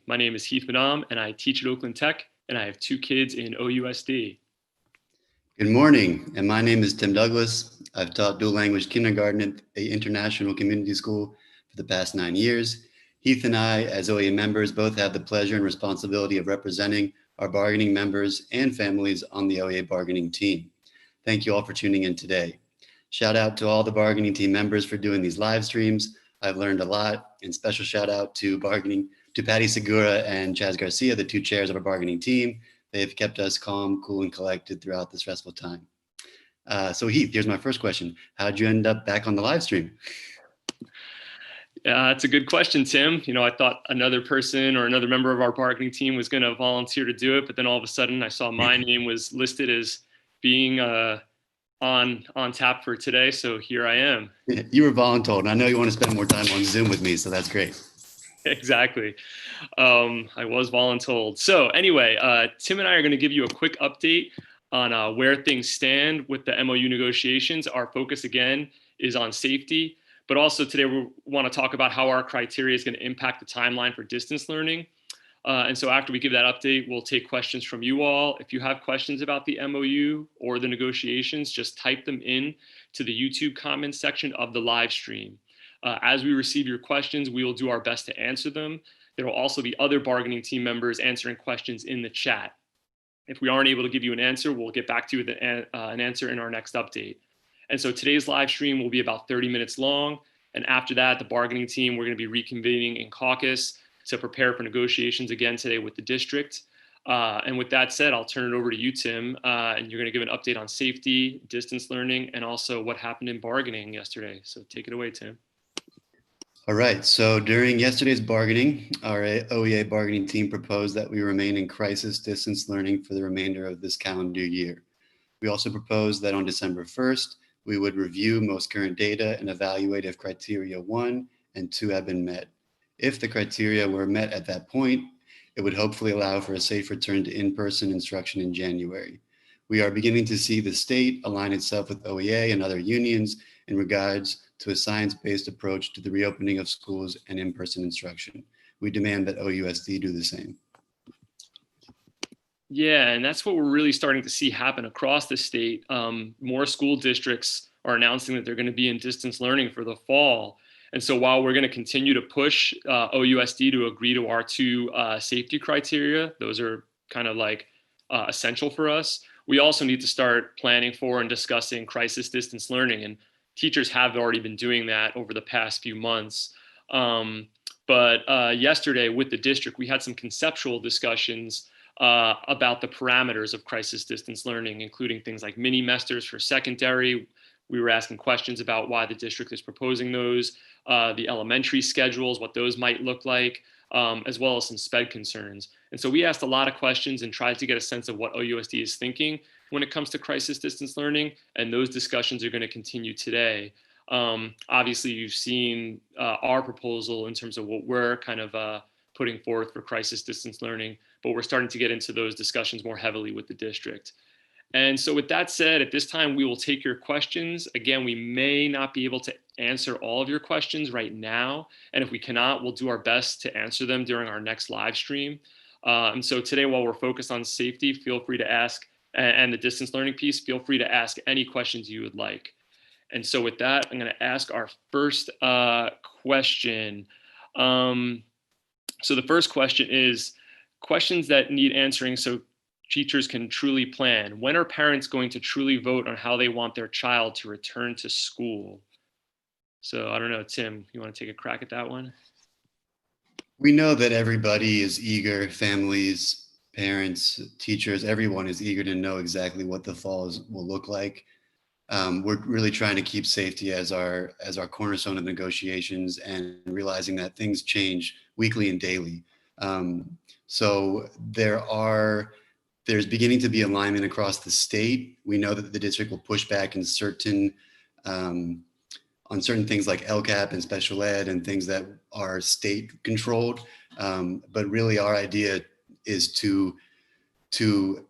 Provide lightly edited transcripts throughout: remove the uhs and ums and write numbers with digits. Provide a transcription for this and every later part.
My name is Heath Madam, and I teach at Oakland Tech, and I have 2 kids in OUSD. Good morning, and my name is Tim Douglas. I've taught dual language kindergarten at an international community school for the past 9 years. Heath and I, as OEA members, both have the pleasure and responsibility of representing our bargaining members and families on the OEA bargaining team. Thank you all for tuning in today. Shout out to all the bargaining team members for doing these live streams. I've learned a lot, and special shout out to Patty Segura and Chaz Garcia, the 2 chairs of our bargaining team. They've kept us calm, cool, and collected throughout this stressful time. So Heath, here's my first question. How'd you end up back on the live stream? It's a good question, Tim. I thought another person or another member of our bargaining team was going to volunteer to do it, but then all of a sudden I saw my name was listed as being on tap for today, so here I am. You were voluntold, and I know you want to spend more time on Zoom with me, so that's great. Exactly. I was voluntold. So anyway, Tim and I are going to give you a quick update on where things stand with the MOU negotiations. Our focus again is on safety, but also today we want to talk about how our criteria is going to impact the timeline for distance learning. And so after we give that update, we'll take questions from you all. If you have questions about the MOU or the negotiations, just type them in to the YouTube comments section of the live stream. As we receive your questions, we will do our best to answer them. There will also be other bargaining team members answering questions in the chat. If we aren't able to give you an answer, we'll get back to you with an answer in our next update. And so today's live stream will be about 30 minutes long. And after that, the bargaining team, we're going to be reconvening in caucus to prepare for negotiations again today with the district. And with that said, I'll turn it over to you, Tim, and you're going to give an update on safety, distance learning, and also what happened in bargaining yesterday. So take it away, Tim. All right, so during yesterday's bargaining, our OEA bargaining team proposed that we remain in crisis distance learning for the remainder of this calendar year. We also proposed that on December 1st, we would review most current data and evaluate if criteria 1 and 2 have been met. If the criteria were met at that point, it would hopefully allow for a safe return to in-person instruction in January. We are beginning to see the state align itself with OEA and other unions in regards to a science-based approach to the reopening of schools and in-person instruction. We demand that OUSD do the same. Yeah, and that's what we're really starting to see happen across the state. More school districts are announcing that they're going to be in distance learning for the fall. And so while we're going to continue to push OUSD to agree to our 2 safety criteria, those are kind of like essential for us, we also need to start planning for and discussing crisis distance learning. And teachers have already been doing that over the past few months. But yesterday with the district, we had some conceptual discussions about the parameters of crisis distance learning, including things like mini-mesters for secondary. We were asking questions about why the district is proposing those, the elementary schedules, what those might look like, as well as some SPED concerns. And so we asked a lot of questions and tried to get a sense of what OUSD is thinking when it comes to crisis distance learning, and those discussions are going to continue today. Obviously, you've seen our proposal in terms of what we're kind of putting forth for crisis distance learning, but we're starting to get into those discussions more heavily with the district. And so with that said, at this time, we will take your questions. Again, we may not be able to answer all of your questions right now. And if we cannot, we'll do our best to answer them during our next live stream. And so today, while we're focused on safety, feel free to ask, and the distance learning piece, feel free to ask any questions you would like. And so with that, I'm going to ask our first question. So the first question is questions that need answering so teachers can truly plan. When are parents going to truly vote on how they want their child to return to school? So I don't know, Tim, you want to take a crack at that one? We know that everybody is eager, families, parents, teachers, everyone is eager to know exactly what the fall will look like. We're really trying to keep safety as our cornerstone of negotiations, and realizing that things change weekly and daily. So there's beginning to be alignment across the state. We know that the district will push back in on certain things like LCAP and special ed and things that are state controlled. But really our idea is to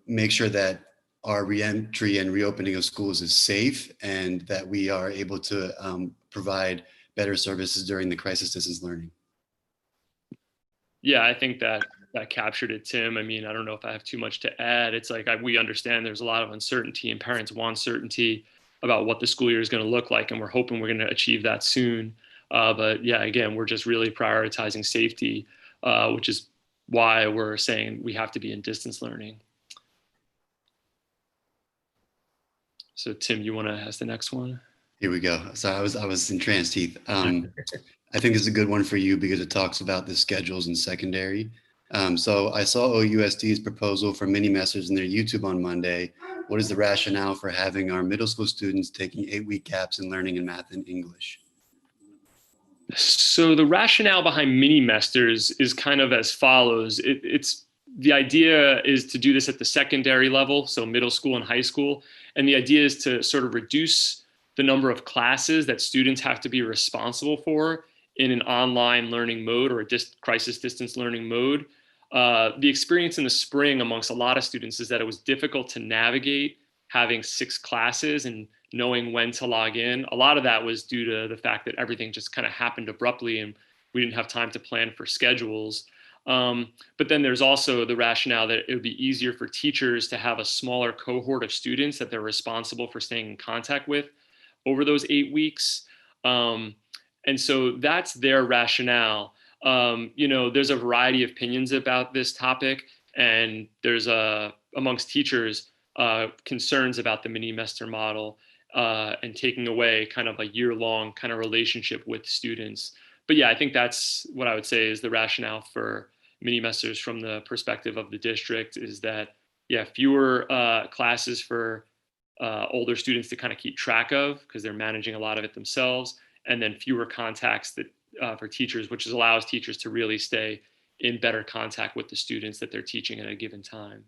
make sure that our reentry and reopening of schools is safe, and that we are able to provide better services during the crisis distance learning. Yeah, I think that captured it, Tim. I mean, I don't know if I have too much to add. It's like we understand there's a lot of uncertainty, and parents want certainty about what the school year is going to look like, and we're hoping we're going to achieve that soon. But yeah, again, we're just really prioritizing safety, which is why we're saying we have to be in distance learning. So, Tim, you want to ask the next one? Here we go. So I was entranced, Heath. I think this is a good one for you because it talks about the schedules in secondary. So I saw OUSD's proposal for mini masters in their YouTube on Monday. What is the rationale for having our middle school students taking 8-week gaps in learning in math and English? So the rationale behind mini masters is kind of as follows. It's the idea is to do this at the secondary level, so middle school and high school. And the idea is to sort of reduce the number of classes that students have to be responsible for in an online learning mode or a crisis distance learning mode. The experience in the spring amongst a lot of students is that it was difficult to navigate having 6 classes and knowing when to log in. A lot of that was due to the fact that everything just kind of happened abruptly and we didn't have time to plan for schedules. But then there's also the rationale that it would be easier for teachers to have a smaller cohort of students that they're responsible for staying in contact with over those 8 weeks. And so that's their rationale. There's a variety of opinions about this topic, and there's amongst teachers concerns about the mini semester model and taking away kind of a year-long kind of relationship with students. But yeah, I think that's what I would say is the rationale for mini semesters from the perspective of the district is that, yeah, fewer classes for older students to kind of keep track of because they're managing a lot of it themselves, and then fewer contacts that for teachers, which allows teachers to really stay in better contact with the students that they're teaching at a given time.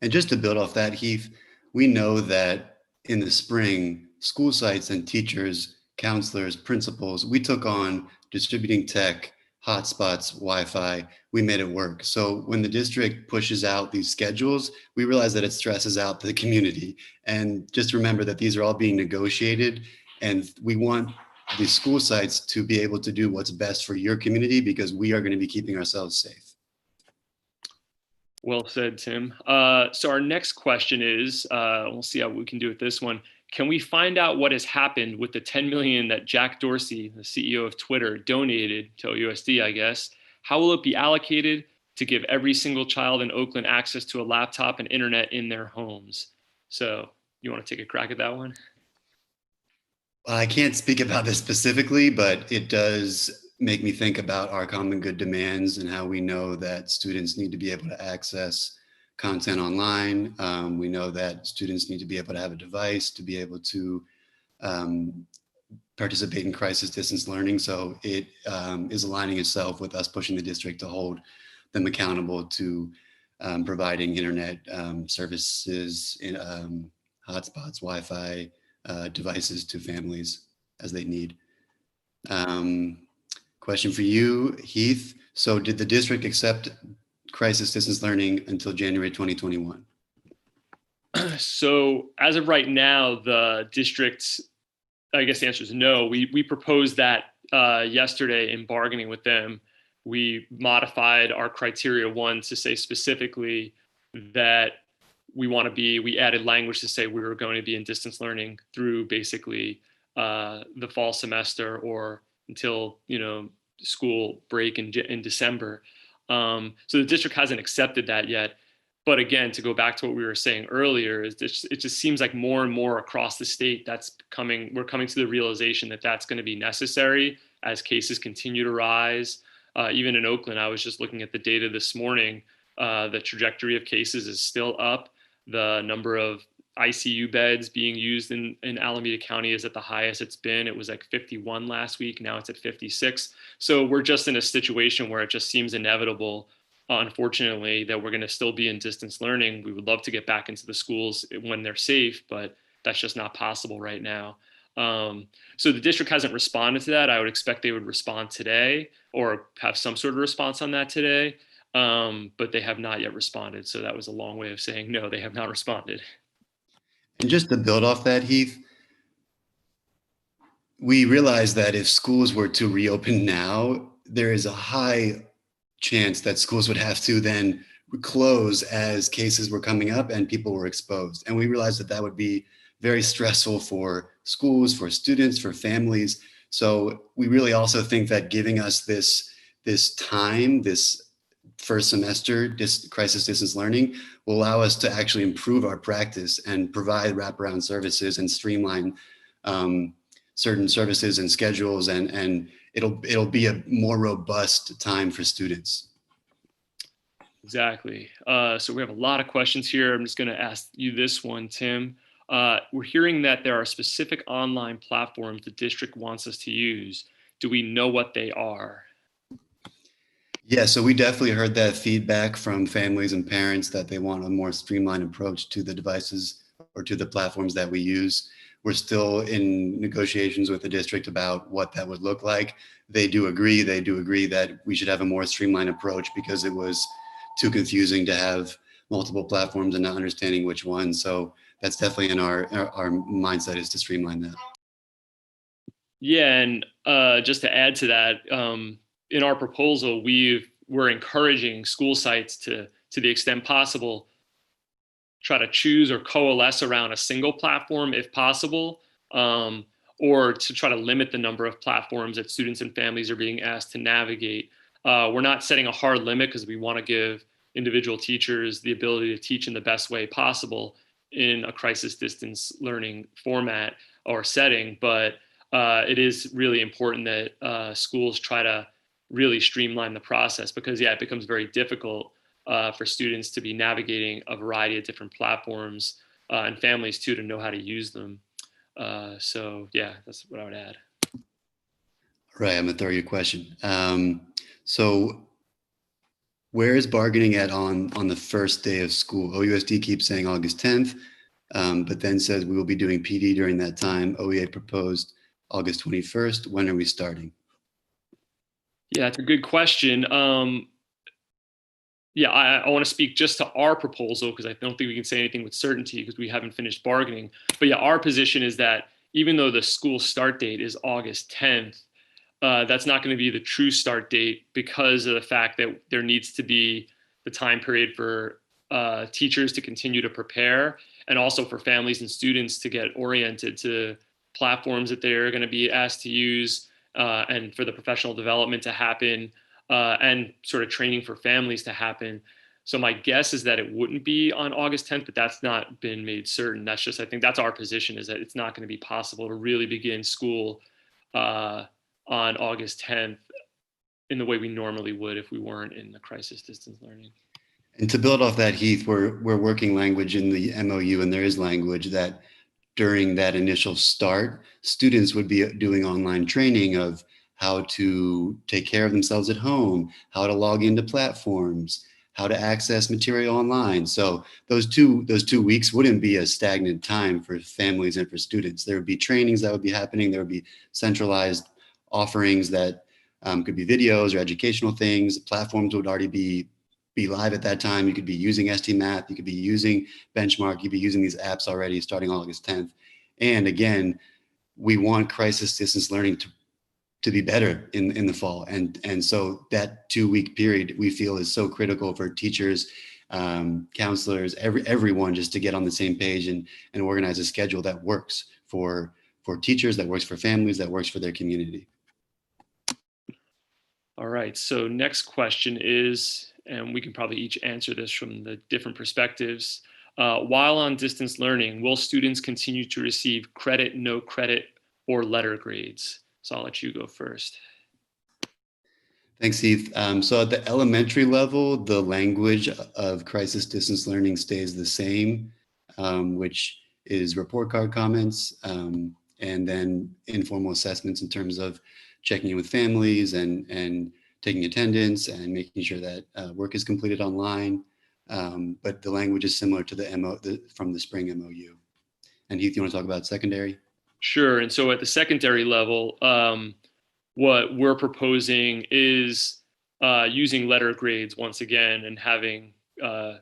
And just to build off that, Heath, we know that in the spring, school sites and teachers, counselors, principals, we took on distributing tech, hotspots, Wi-Fi, we made it work. So when the district pushes out these schedules, we realize that it stresses out the community. And just remember that these are all being negotiated, and we want the school sites to be able to do what's best for your community because we are going to be keeping ourselves safe. Well said, Tim. So our next question is, we'll see how we can do with this one. Can we find out what has happened with the 10 million that Jack Dorsey, the CEO of Twitter, donated to OUSD, I guess? How will it be allocated to give every single child in Oakland access to a laptop and internet in their homes? So you want to take a crack at that one? I can't speak about this specifically, but it does make me think about our common good demands and how we know that students need to be able to access content online. We know that students need to be able to have a device to be able to participate in crisis distance learning. So it is aligning itself with us pushing the district to hold them accountable to providing internet services, in, hotspots, Wi-Fi, devices to families as they need. Question for you, Heath. So did the district accept crisis distance learning until January 2021? So as of right now, the district, I guess the answer is no. We proposed that yesterday in bargaining with them. We modified our criteria 1 to say specifically that we added language to say we were going to be in distance learning through basically the fall semester or until, school break in December. So the district hasn't accepted that yet. But again, to go back to what we were saying earlier, it just seems like more and more across the state we're coming to the realization that that's going to be necessary as cases continue to rise. Even in Oakland, I was just looking at the data this morning. The trajectory of cases is still up. The number of ICU beds being used in Alameda County is at the highest it's been. It was like 51 last week. Now it's at 56. So we're just in a situation where it just seems inevitable, unfortunately, that we're going to still be in distance learning. We would love to get back into the schools when they're safe, but that's just not possible right now. So the district hasn't responded to that. I would expect they would respond today or have some sort of response on that today. But they have not yet responded. So that was a long way of saying no, they have not responded. And just to build off that, Heath, we realize that if schools were to reopen now, there is a high chance that schools would have to then close as cases were coming up and people were exposed. And we realized that that would be very stressful for schools, for students, for families. So we really also think that giving us this time, this first semester crisis distance learning will allow us to actually improve our practice and provide wraparound services and streamline certain services and schedules, and it'll be a more robust time for students. Exactly. So we have a lot of questions here. I'm just going to ask you this one, Tim. We're hearing that there are specific online platforms the district wants us to use. Do we know what they are? Yeah, so we definitely heard that feedback from families and parents that they want a more streamlined approach to the devices or to the platforms that we use. We're still in negotiations with the district about what that would look like. They do agree that we should have a more streamlined approach because it was too confusing to have multiple platforms and not understanding which one. So that's definitely in our mindset, is to streamline that. Yeah, and just to add to that, in our proposal, we're encouraging school sites to the extent possible, try to choose or coalesce around a single platform if possible, or to try to limit the number of platforms that students and families are being asked to navigate. We're not setting a hard limit because we want to give individual teachers the ability to teach in the best way possible in a crisis distance learning format or setting, but it is really important that schools try to really streamline the process, because it becomes very difficult for students to be navigating a variety of different platforms, and families too, to know how to use them. So that's what I would add. Right, I'm gonna throw you a question. So where is bargaining at on the first day of school? OUSD keeps saying August 10th, but then says we will be doing PD during that time. OEA proposed August 21st. When are we starting? Yeah, it's a good question. I want to speak just to our proposal because I don't think we can say anything with certainty because we haven't finished bargaining. But yeah, our position is that even though the school start date is August 10th, that's not going to be the true start date because of the fact that there needs to be the time period for teachers to continue to prepare, and also for families and students to get oriented to platforms that they're going to be asked to use, and for the professional development to happen, and sort of training for families to happen. So my guess is that it wouldn't be on August 10th, but that's not been made certain. That's just, I think that's our position, is that it's not going to be possible to really begin school on August 10th in the way we normally would if we weren't in the crisis distance learning. And to build off that, Heath, we're working language in the MOU, and there is language that during that initial start, students would be doing online training of how to take care of themselves at home, how to log into platforms, how to access material online. So those two weeks wouldn't be a stagnant time for families and for students. There would be trainings that would be happening. There would be centralized offerings that could be videos or educational things. Platforms would already be live at that time. You could be using STMath, you could be using Benchmark, you'd be using these apps already starting August 10th. And again, we want crisis distance learning to be better in the fall. And so that 2-week period we feel is so critical for teachers, counselors, everyone, just to get on the same page and organize a schedule that works for teachers, that works for families, that works for their community. All right, so next question is, and we can probably each answer this from the different perspectives. While on distance learning, will students continue to receive credit, no credit, or letter grades? So I'll let you go first. Thanks, Heath. So at the elementary level, the language of crisis distance learning stays the same, which is report card comments, and then informal assessments in terms of checking in with families and taking attendance and making sure that work is completed online. But the language is similar to from the spring MOU. And Heath, you want to talk about secondary? Sure. And so at the secondary level, what we're proposing is using letter grades once again, and having, I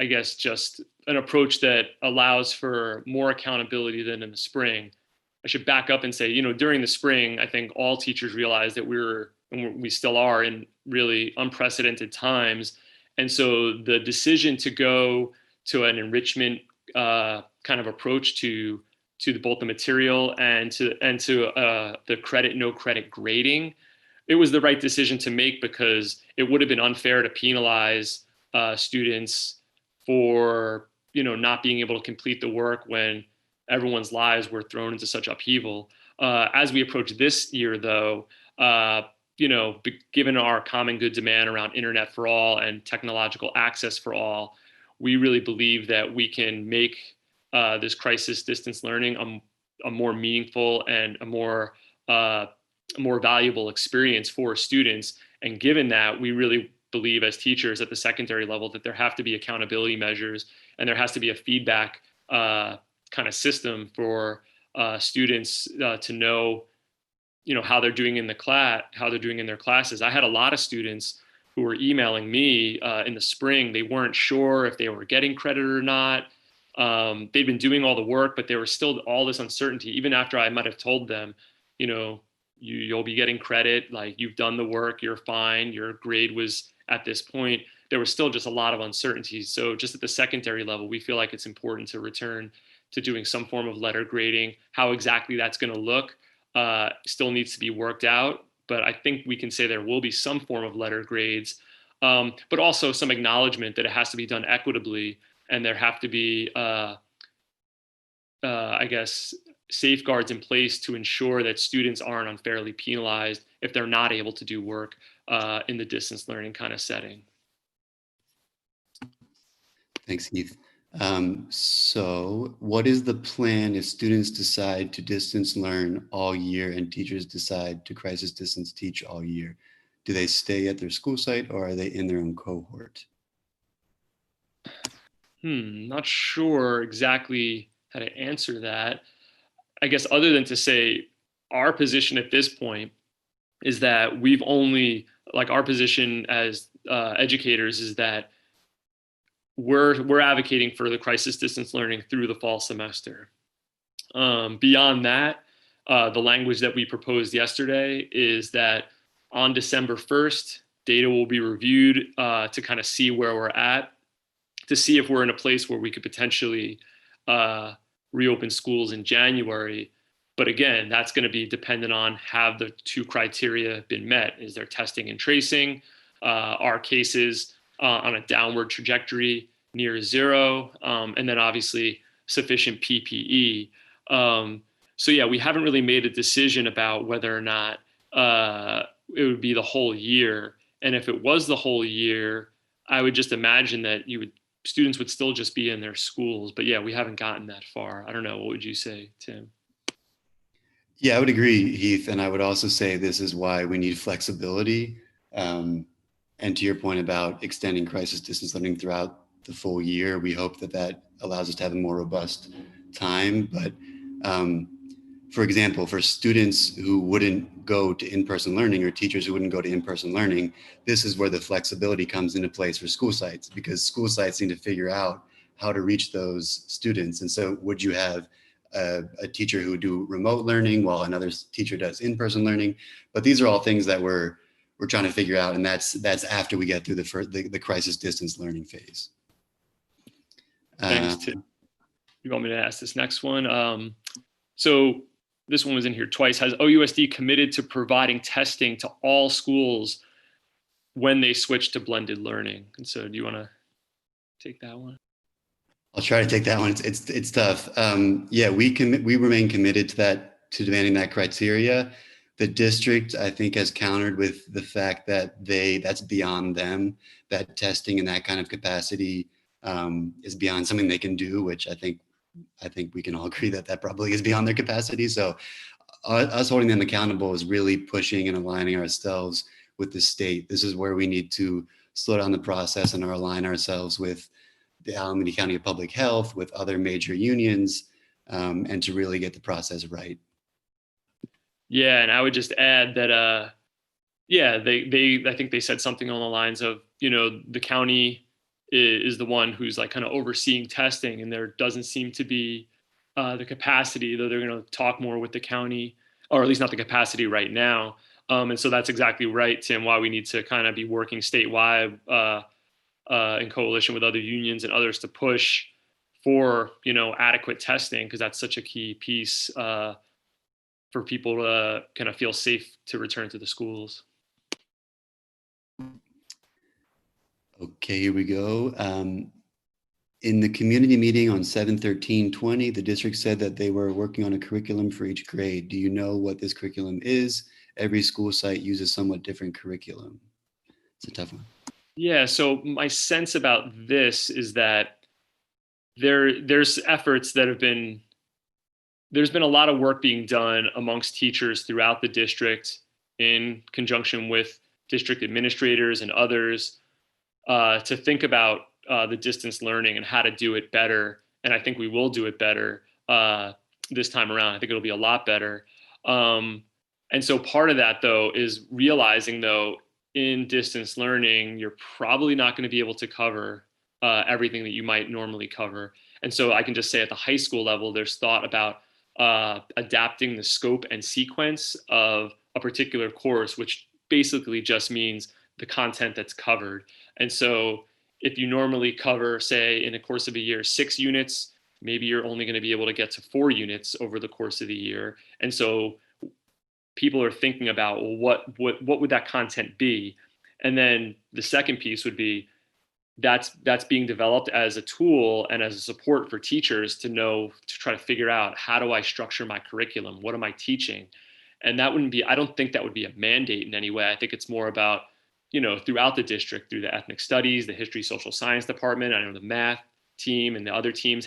guess, just an approach that allows for more accountability than in the spring. I should back up and say, during the spring, I think all teachers realized that we still are in really unprecedented times. And so the decision to go to an enrichment kind of approach to both the material and to the credit no credit grading, it was the right decision to make, because it would have been unfair to penalize students for not being able to complete the work when everyone's lives were thrown into such upheaval. As we approach this year, though, given our common good demand around internet for all and technological access for all, we really believe that we can make this crisis distance learning a more meaningful and a more valuable experience for students. And given that, we really believe as teachers at the secondary level that there have to be accountability measures, and there has to be a feedback kind of system for students to know, how they're doing in the class, how they're doing in their classes. I had a lot of students who were emailing me in the spring. They weren't sure if they were getting credit or not. They'd been doing all the work, but there was still all this uncertainty, even after I might have told them, you'll be getting credit, like you've done the work, you're fine, your grade was at this point. There was still just a lot of uncertainty. So just at the secondary level, we feel like it's important to return to doing some form of letter grading. How exactly that's going to look still needs to be worked out, but I think we can say there will be some form of letter grades, but also some acknowledgement that it has to be done equitably, and there have to be, I guess, safeguards in place to ensure that students aren't unfairly penalized if they're not able to do work in the distance learning kind of setting. Thanks, Heath. So what is the plan if students decide to distance learn all year and teachers decide to crisis distance teach all year? Do they stay at their school site, or are they in their own cohort? Not sure exactly how to answer that. I guess other than to say our position at this point is that our position as educators is that we're advocating for the crisis distance learning through the fall semester. Beyond that, the language that we proposed yesterday is that on December 1st, data will be reviewed to kind of see where we're at, to see if we're in a place where we could potentially reopen schools in January. But again, that's going to be dependent on, have the two criteria been met? Is there testing and tracing? Are cases on a downward trajectory near zero? And then obviously sufficient PPE. So yeah, we haven't really made a decision about whether or not it would be the whole year. And if it was the whole year, I would just imagine that students would still just be in their schools. But yeah, we haven't gotten that far. I don't know. What would you say, Tim? Yeah, I would agree, Heath. And I would also say this is why we need flexibility. And to your point about extending crisis distance learning throughout the full year, we hope that that allows us to have a more robust time. But for example, for students who wouldn't go to in-person learning, or teachers who wouldn't go to in-person learning, this is where the flexibility comes into place for school sites, because school sites need to figure out how to reach those students. And so would you have a teacher who would do remote learning while another teacher does in-person learning? But these are all things that we're trying to figure out, and that's after we get through the crisis distance learning phase. Thanks, Tim. You want me to ask this next one? So this one was in here twice. Has OUSD committed to providing testing to all schools when they switch to blended learning? And so do you want to take that one? I'll try to take that one. It's tough. Yeah, we remain committed to demanding that criteria. The district, I think, has countered with the fact that that's beyond them. That testing in that kind of capacity is beyond something they can do, which I think we can all agree that probably is beyond their capacity. So us holding them accountable is really pushing and aligning ourselves with the state. This is where we need to slow down the process and align ourselves with the Alameda County Public Health, with other major unions, and to really get the process right. Yeah, and I would just add that, I think they said something along the lines of, the county is the one who's like kind of overseeing testing, and there doesn't seem to be the capacity, though they're going to talk more with the county, or at least not the capacity right now, And so that's exactly right, Tim, why we need to kind of be working statewide in coalition with other unions and others to push for, adequate testing, because that's such a key piece for people to kind of feel safe to return to the schools. Okay, here we go. In the community meeting on 7/13/20, the district said that they were working on a curriculum for each grade. Do you know what this curriculum is? Every school site uses somewhat different curriculum. It's a tough one. Yeah, so my sense about this is that there's efforts that there's been a lot of work being done amongst teachers throughout the district in conjunction with district administrators and others to think about the distance learning and how to do it better. And I think we will do it better this time around. I think it'll be a lot better. And so part of that, though, is realizing, though, in distance learning, you're probably not going to be able to cover everything that you might normally cover. And so I can just say at the high school level, there's thought about adapting the scope and sequence of a particular course, which basically just means the content that's covered. And so if you normally cover, say, in the course of a year, 6 units, maybe you're only going to be able to get to 4 units over the course of the year. And so people are thinking about, well, what would that content be? And then the second piece would be that's being developed as a tool and as a support for teachers to know, to try to figure out, how do I structure my curriculum? What am I teaching? And that wouldn't be, I don't think that would be a mandate in any way. I think it's more about, throughout the district, through the ethnic studies, the history, social science department. I know the math team and the other teams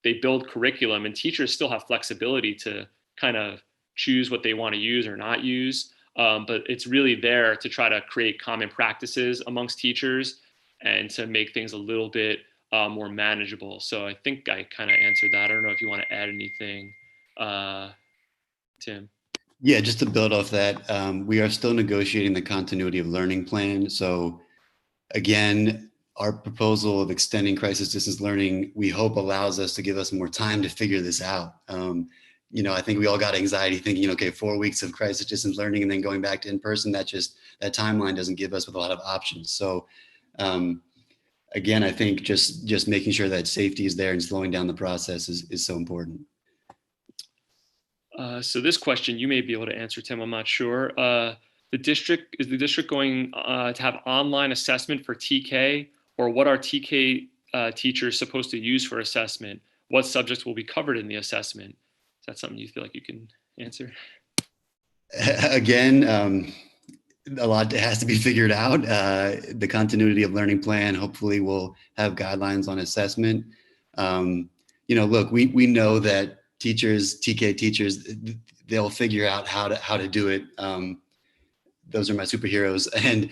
they build curriculum, and teachers still have flexibility to kind of choose what they want to use or not use. But it's really there to try to create common practices amongst teachers and to make things a little bit more manageable. So I think I kind of answered that. I don't know if you want to add anything, Tim. Yeah, just to build off that, we are still negotiating the continuity of learning plan. So again, our proposal of extending crisis distance learning, we hope allows us to give us more time to figure this out. I think we all got anxiety thinking, okay, 4 weeks of crisis distance learning and then going back to in person. That timeline doesn't give us with a lot of options. So again, I think just making sure that safety is there and slowing down the process is so important. So this question you may be able to answer, Tim. I'm not sure. Is the district going to have online assessment for TK, or what are TK teachers supposed to use for assessment? What subjects will be covered in the assessment? Is that something you feel like you can answer? Again, a lot has to be figured out. The continuity of learning plan hopefully will have guidelines on assessment. Look, we know that TK teachers, they'll figure out how to do it. Those are my superheroes. And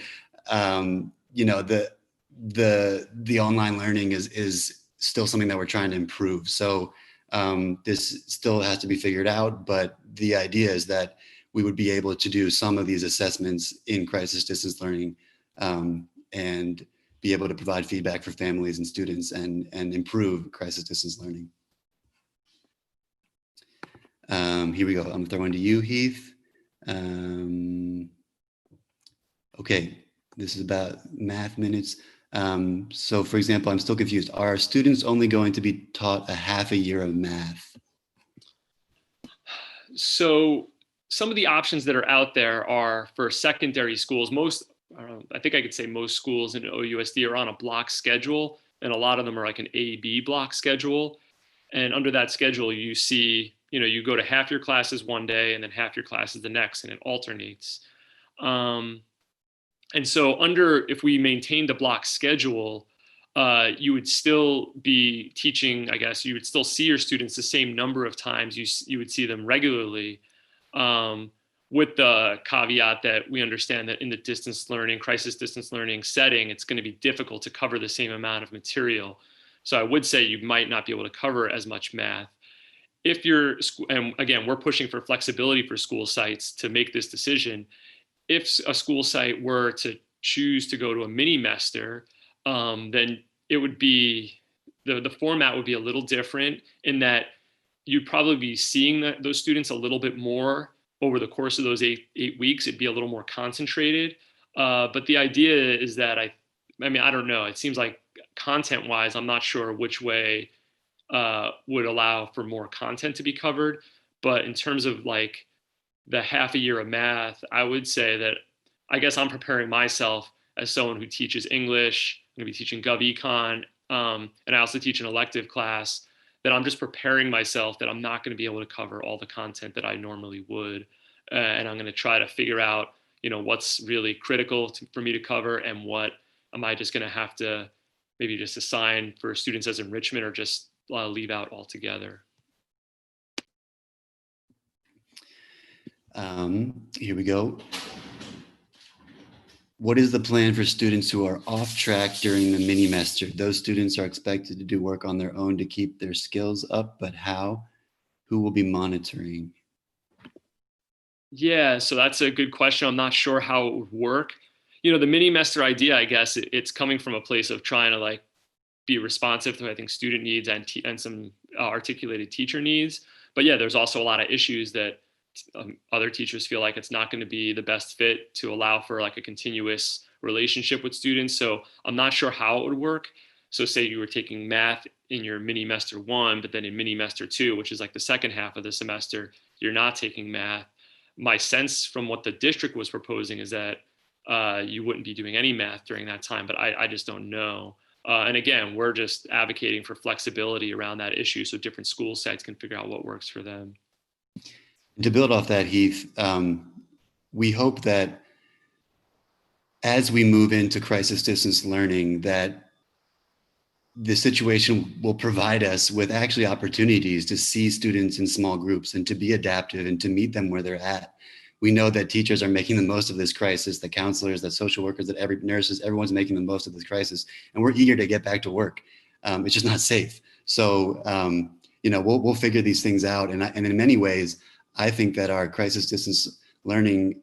the online learning is still something that we're trying to improve. So this still has to be figured out, but the idea is that we would be able to do some of these assessments in crisis distance learning and be able to provide feedback for families and students and improve crisis distance learning. Here we go. I'm throwing to you, Heath. Okay, this is about math minutes. So for example, I'm still confused. Are students only going to be taught a half a year of math? So some of the options that are out there are for secondary schools. I think I could say most schools in OUSD are on a block schedule, and a lot of them are like an A-B block schedule. And under that schedule, you see, you go to half your classes one day and then half your classes the next, and it alternates. And so if we maintain the block schedule, you would still be teaching, I guess, you would still see your students the same number of times you would see them regularly, with the caveat that we understand that in the crisis distance learning setting, it's going to be difficult to cover the same amount of material. So I would say you might not be able to cover as much math. And again, we're pushing for flexibility for school sites to make this decision. If a school site were to choose to go to a mini-mester, then it would be, the format would be a little different in that you'd probably be seeing those students a little bit more over the course of those eight weeks, it'd be a little more concentrated. But the idea is that I mean, I don't know. It seems like content wise, I'm not sure which way would allow for more content to be covered. But in terms of like the half a year of math, I would say that I guess I'm preparing myself as someone who teaches English. I'm going to be teaching GovEcon, and I also teach an elective class. That I'm just preparing myself that I'm not going to be able to cover all the content that I normally would, and I'm going to try to figure out, what's really critical for me to cover, and what am I just going to have to maybe just assign for students as enrichment, or just leave out altogether. Here we go. What is the plan for students who are off track during the mini-mester? Those students are expected to do work on their own to keep their skills up, but how? Who will be monitoring? Yeah, so that's a good question. I'm not sure how it would work. The mini-mester idea, I guess, it's coming from a place of trying to like be responsive to, I think, student needs and some articulated teacher needs. But yeah, there's also a lot of issues that other teachers feel like it's not going to be the best fit to allow for like a continuous relationship with students. So I'm not sure how it would work. So say you were taking math in your mini-mester 1, but then in mini-mester 2, which is like the second half of the semester, you're not taking math. My sense from what the district was proposing is that you wouldn't be doing any math during that time, but I just don't know. And again, we're just advocating for flexibility around that issue so different school sites can figure out what works for them. To build off that, Heath, we hope that as we move into crisis distance learning, that the situation will provide us with actually opportunities to see students in small groups and to be adaptive and to meet them where they're at. We know that teachers are making the most of this crisis, the counselors, the social workers, that nurses, everyone's making the most of this crisis, and we're eager to get back to work. It's just not safe. So, we'll figure these things out. And in many ways, I think that our crisis distance learning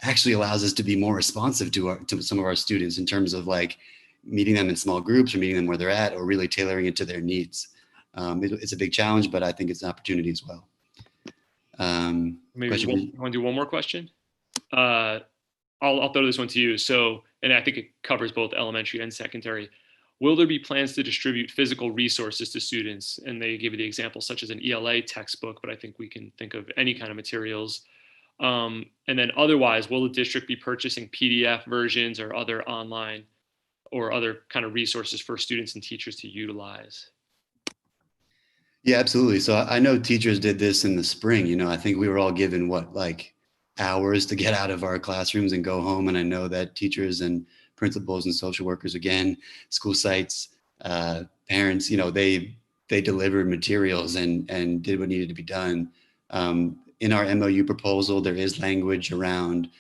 actually allows us to be more responsive to some of our students in terms of like meeting them in small groups or meeting them where they're at, or really tailoring it to their needs. It's a big challenge, but I think it's an opportunity as well. Maybe you want to do one more question? I'll throw this one to you. So, and I think it covers both elementary and secondary. Will there be plans to distribute physical resources to students? And they give you the example such as an ELA textbook, but I think we can think of any kind of materials. And then otherwise, will the district be purchasing PDF versions or other online or other kind of resources for students and teachers to utilize? Yeah, absolutely. So I know teachers did this in the spring. I think we were all given like hours to get out of our classrooms and go home. And I know that teachers and principals and social workers, again, school sites, parents, they delivered materials and did what needed to be done. In our MOU proposal, there is language around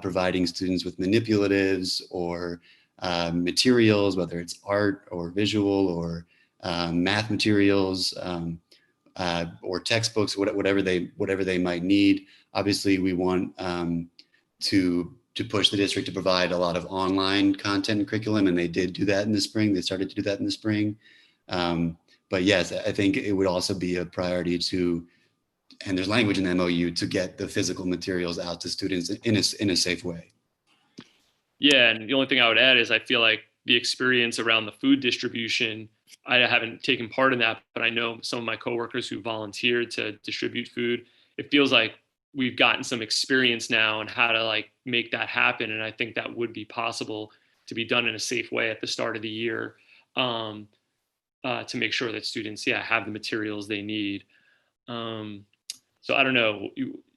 providing students with manipulatives or materials, whether it's art or visual or math materials or textbooks, whatever they might need. Obviously, we want to push the district to provide a lot of online content and curriculum, and they did do that in the spring. They started to do that in the spring. But yes, I think it would also be a priority and there's language in the MOU to get the physical materials out to students in a safe way. Yeah, and the only thing I would add is I feel like the experience around the food distribution, I haven't taken part in that, but I know some of my coworkers who volunteered to distribute food. It feels like we've gotten some experience now on how to like make that happen, and I think that would be possible to be done in a safe way at the start of the year, to make sure that students, have the materials they need. So I don't know.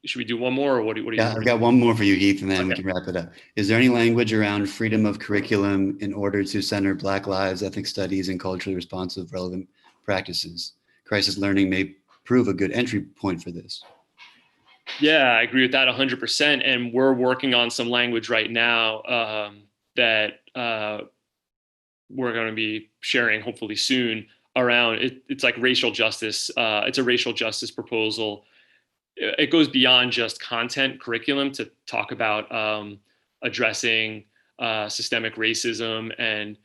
Should we do one more, or what do you? Yeah, I've got one more for you, Heath, and then we can wrap it up. Is there any language around freedom of curriculum in order to center Black lives, ethnic studies, and culturally responsive relevant practices? Crisis learning may prove a good entry point for this. Yeah, I agree with that 100%. And we're working on some language right now that we're going to be sharing hopefully soon around it. It's like racial justice. It's a racial justice proposal. It goes beyond just content curriculum to talk about addressing systemic racism and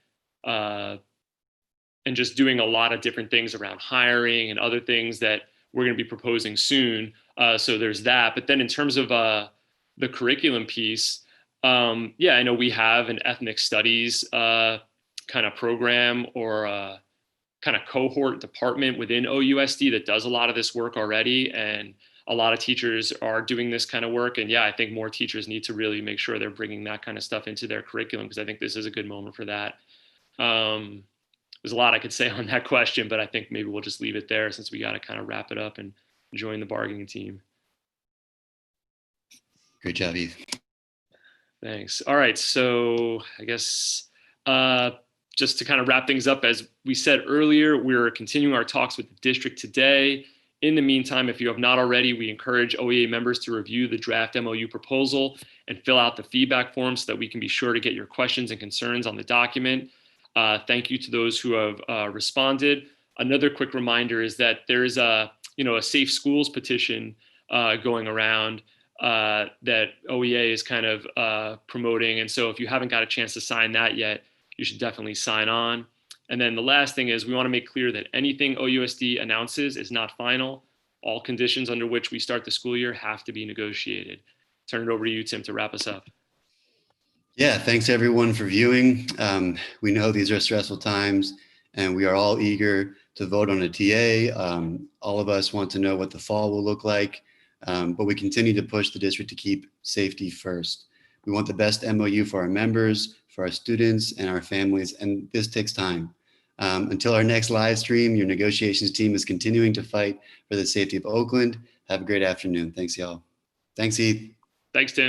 just doing a lot of different things around hiring and other things that we're going to be proposing soon. So there's that. But then in terms of the curriculum piece, yeah, I know we have an ethnic studies kind of program or kind of cohort department within OUSD that does a lot of this work already. And a lot of teachers are doing this kind of work. And yeah, I think more teachers need to really make sure they're bringing that kind of stuff into their curriculum, because I think this is a good moment for that. There's a lot I could say on that question, but I think maybe we'll just leave it there since we got to kind of wrap it up and join the bargaining team. Great job, Heath. Thanks. All right. So I guess just to kind of wrap things up, as we said earlier, we're continuing our talks with the district today. In the meantime, if you have not already, we encourage OEA members to review the draft MOU proposal and fill out the feedback form so that we can be sure to get your questions and concerns on the document. Thank you to those who have responded. Another quick reminder is that there is a safe schools petition going around that OEA is kind of promoting. And so if you haven't got a chance to sign that yet, you should definitely sign on. And then the last thing is we want to make clear that anything OUSD announces is not final. All conditions under which we start the school year have to be negotiated. Turn it over to you, Tim, to wrap us up. Yeah, thanks everyone for viewing. We know these are stressful times and we are all eager to vote on a TA. All of us want to know what the fall will look like, but we continue to push the district to keep safety first. We want the best MOU for our members, for our students and our families, and this takes time. Until our next live stream, your negotiations team is continuing to fight for the safety of Oakland. Have a great afternoon. Thanks, y'all. Thanks, Heath. Thanks, Tim.